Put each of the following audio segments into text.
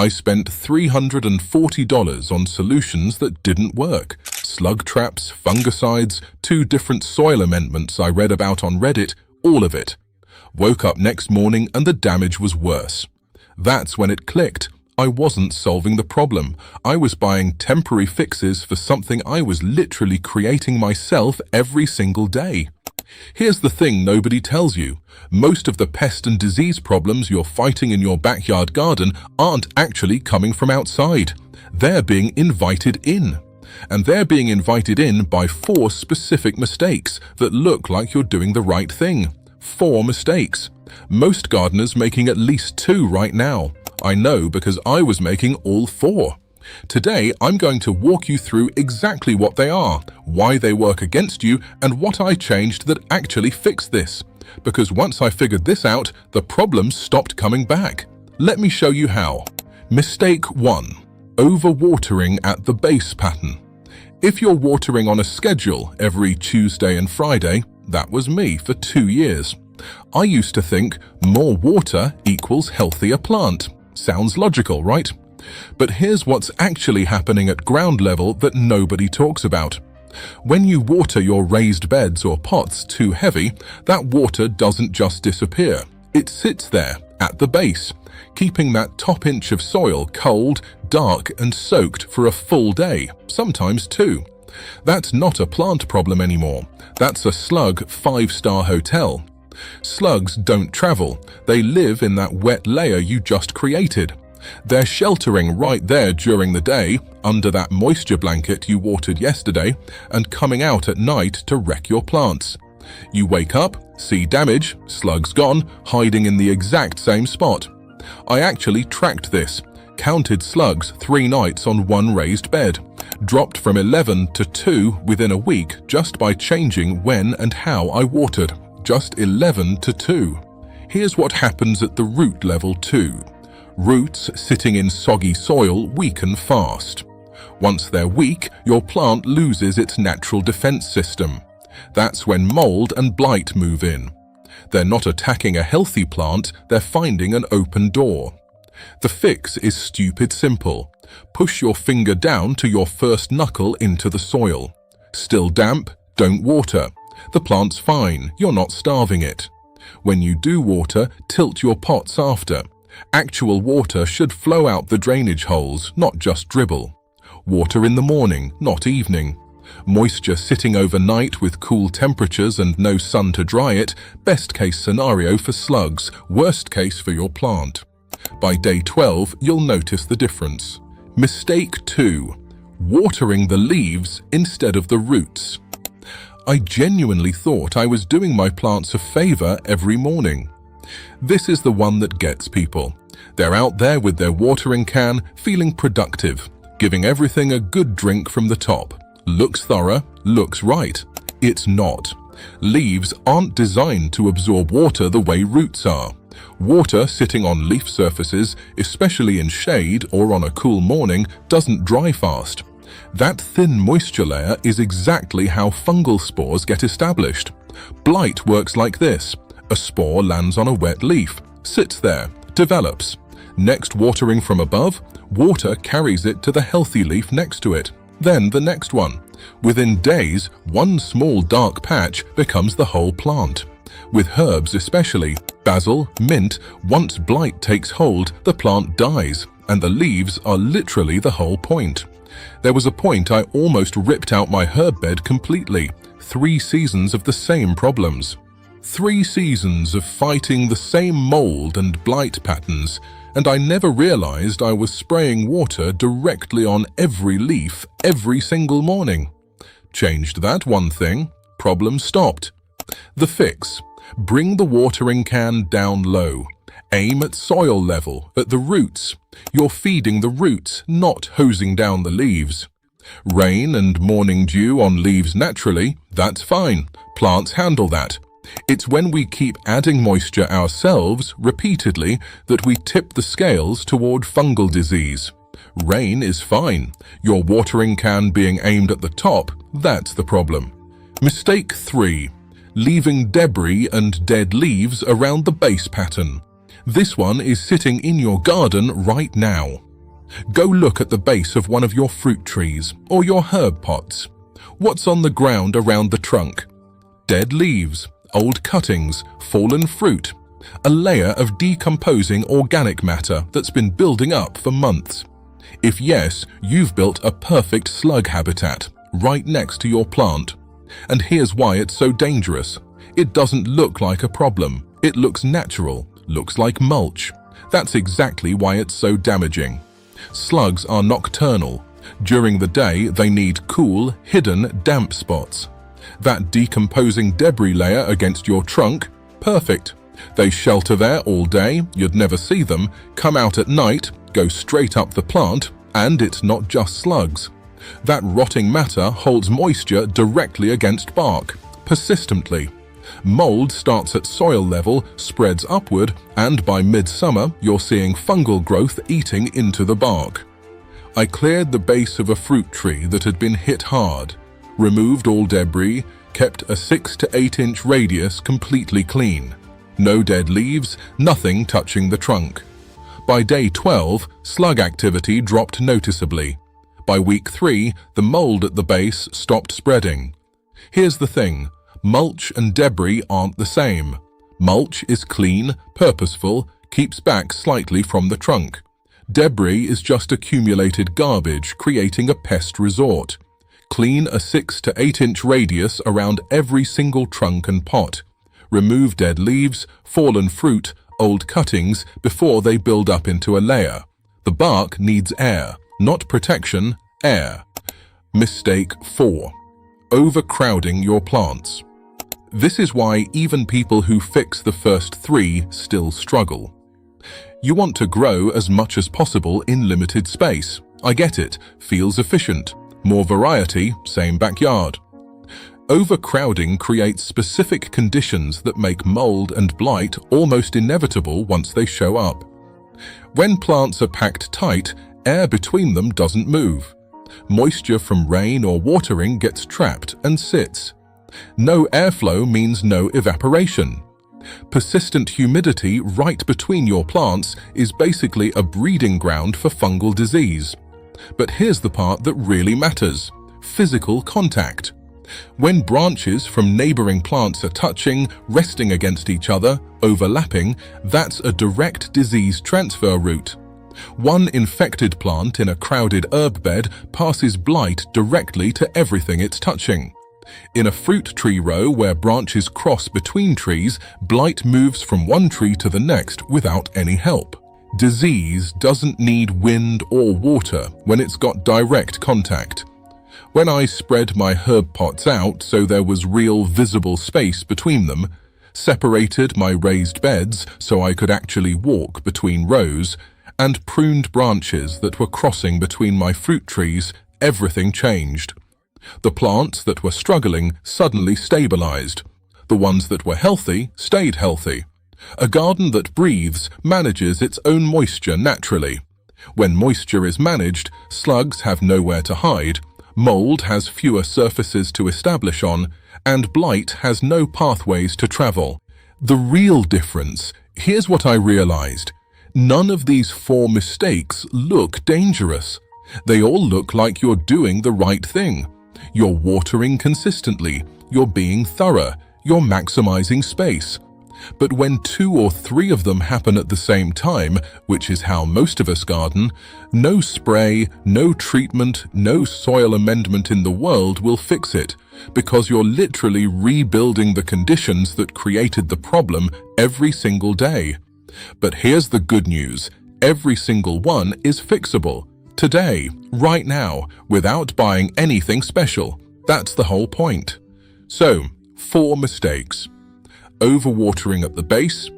I spent $340 on solutions that didn't work. Slug traps, fungicides, 2 different soil amendments I read about on Reddit, all of it. Woke up next morning and the damage was worse. That's when it clicked. I wasn't solving the problem. I was buying temporary fixes for something I was literally creating myself every single day. Here's the thing nobody tells you. Most of the pest and disease problems you're fighting in your backyard garden aren't actually coming from outside. They're being invited in. And they're being invited in by 4 specific mistakes that look like you're doing the right thing. 4 mistakes. Most gardeners making at least 2 right now. I know because I was making all 4. Today, I'm going to walk you through exactly what they are, why they work against you, and what I changed that actually fixed this. Because once I figured this out, the problems stopped coming back. Let me show you how. Mistake 1. Overwatering at the base pattern. If you're watering on a schedule every Tuesday and Friday, that was me for 2 years. I used to think more water equals healthier plant. Sounds logical, right? But here's what's actually happening at ground level that nobody talks about. When you water your raised beds or pots too heavy, that water doesn't just disappear. It sits there, at the base, keeping that top inch of soil cold, dark, and soaked for a full day, sometimes 2. That's not a plant problem anymore. That's a slug 5-star hotel. Slugs don't travel. They live in that wet layer you just created. They're sheltering right there during the day, under that moisture blanket you watered yesterday, and coming out at night to wreck your plants. You wake up, see damage, slugs gone, hiding in the exact same spot. I actually tracked this, counted slugs 3 nights on 1 raised bed, dropped from 11 to 2 within a week just by changing when and how I watered, just 11 to 2. Here's what happens at the root level too. Roots sitting in soggy soil weaken fast. Once they're weak, your plant loses its natural defense system. That's when mold and blight move in. They're not attacking a healthy plant, they're finding an open door. The fix is stupid simple. Push your finger down to your first knuckle into the soil. Still damp? Don't water. The plant's fine, you're not starving it. When you do water, tilt your pots after. Actual water should flow out the drainage holes, not just dribble. Water in the morning, not evening. Moisture sitting overnight with cool temperatures and no sun to dry it, best case scenario for slugs, worst case for your plant. By day 12, you'll notice the difference. Mistake 2. Watering the leaves instead of the roots. I genuinely thought I was doing my plants a favor every morning. This is the one that gets people. They're out there with their watering can, feeling productive, giving everything a good drink from the top. Looks thorough, looks right. It's not. Leaves aren't designed to absorb water the way roots are. Water sitting on leaf surfaces, especially in shade or on a cool morning, doesn't dry fast. That thin moisture layer is exactly how fungal spores get established. Blight works like this. A spore lands on a wet leaf, sits there, develops. Next watering from above, water carries it to the healthy leaf next to it. Then the next one. Within days, one small dark patch becomes the whole plant. With herbs especially, basil, mint, once blight takes hold, the plant dies, and the leaves are literally the whole point. There was a point I almost ripped out my herb bed completely. 3 seasons of the same problems. 3 seasons of fighting the same mold and blight patterns, and I never realized I was spraying water directly on every leaf every single morning. Changed that one thing, problem stopped. The fix: bring the watering can down low. Aim at soil level, at the roots. You're feeding the roots, not hosing down the leaves. Rain and morning dew on leaves naturally, that's fine. Plants handle that. It's when we keep adding moisture ourselves repeatedly that we tip the scales toward fungal disease. Rain is fine. Your watering can being aimed at the top, that's the problem. Mistake 3. Leaving debris and dead leaves around the base pattern. This one is sitting in your garden right now. Go look at the base of one of your fruit trees or your herb pots. What's on the ground around the trunk? Dead leaves, old cuttings, fallen fruit, a layer of decomposing organic matter that's been building up for months. If yes, you've built a perfect slug habitat right next to your plant. And here's why it's so dangerous. It doesn't look like a problem. It looks natural, looks like mulch. That's exactly why it's so damaging. Slugs are nocturnal. During the day, they need cool, hidden, damp spots. That decomposing debris layer against your trunk? Perfect. They shelter there all day, you'd never see them, come out at night, go straight up the plant, and it's not just slugs. That rotting matter holds moisture directly against bark, persistently. Mold starts at soil level, spreads upward, and by midsummer, you're seeing fungal growth eating into the bark. I cleared the base of a fruit tree that had been hit hard, removed all debris, kept a 6 to 8 inch radius completely clean. No dead leaves, nothing touching the trunk. By day 12, slug activity dropped noticeably. By week 3, the mold at the base stopped spreading. Here's the thing, mulch and debris aren't the same. Mulch is clean, purposeful, keeps back slightly from the trunk. Debris is just accumulated garbage, creating a pest resort. Clean a 6 to 8 inch radius around every single trunk and pot. Remove dead leaves, fallen fruit, old cuttings before they build up into a layer. The bark needs air, not protection, air. Mistake 4. Overcrowding your plants. This is why even people who fix the first 3 still struggle. You want to grow as much as possible in limited space. I get it, feels efficient. More variety, same backyard. Overcrowding creates specific conditions that make mold and blight almost inevitable once they show up. When plants are packed tight, air between them doesn't move. Moisture from rain or watering gets trapped and sits. No airflow means no evaporation. Persistent humidity right between your plants is basically a breeding ground for fungal disease. But here's the part that really matters: physical contact. When branches from neighboring plants are touching, resting against each other, overlapping, that's a direct disease transfer route. One infected plant in a crowded herb bed passes blight directly to everything it's touching. In a fruit tree row where branches cross between trees, blight moves from one tree to the next without any help. Disease doesn't need wind or water when it's got direct contact. When I spread my herb pots out so there was real visible space between them, separated my raised beds so I could actually walk between rows, and pruned branches that were crossing between my fruit trees, everything changed. The plants that were struggling suddenly stabilized. The ones that were healthy stayed healthy. A garden that breathes manages its own moisture naturally. When moisture is managed, slugs have nowhere to hide, mold has fewer surfaces to establish on, and blight has no pathways to travel. The real difference, here's what I realized. None of these 4 mistakes look dangerous. They all look like you're doing the right thing. You're watering consistently, you're being thorough, you're maximizing space. But when 2 or 3 of them happen at the same time, which is how most of us garden, no spray, no treatment, no soil amendment in the world will fix it, because you're literally rebuilding the conditions that created the problem every single day. But here's the good news. Every single one is fixable. Today, right now, without buying anything special. That's the whole point. So, 4 mistakes. Overwatering at the base,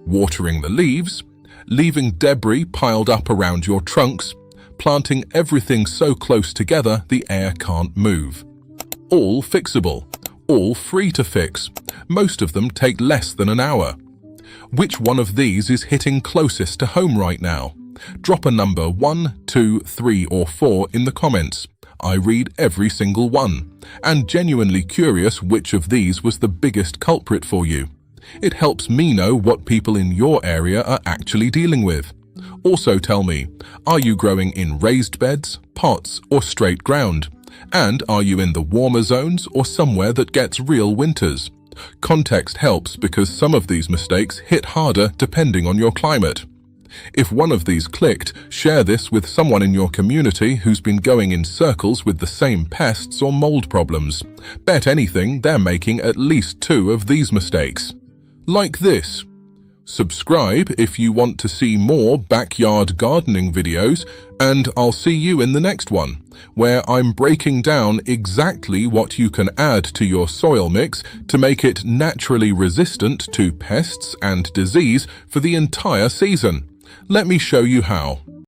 watering the leaves, leaving debris piled up around your trunks, planting everything so close together the air can't move. All fixable, all free to fix. Most of them take less than an hour. Which one of these is hitting closest to home right now? Drop a number 1, 2, 3, or 4 in the comments. I read every single one, and genuinely curious which of these was the biggest culprit for you. It helps me know what people in your area are actually dealing with. Also tell me, are you growing in raised beds, pots, or straight ground? And are you in the warmer zones or somewhere that gets real winters? Context helps because some of these mistakes hit harder depending on your climate. If one of these clicked, share this with someone in your community who's been going in circles with the same pests or mold problems. Bet anything they're making at least 2 of these mistakes. Like this. Subscribe if you want to see more backyard gardening videos, and I'll see you in the next one, where I'm breaking down exactly what you can add to your soil mix to make it naturally resistant to pests and disease for the entire season. Let me show you how.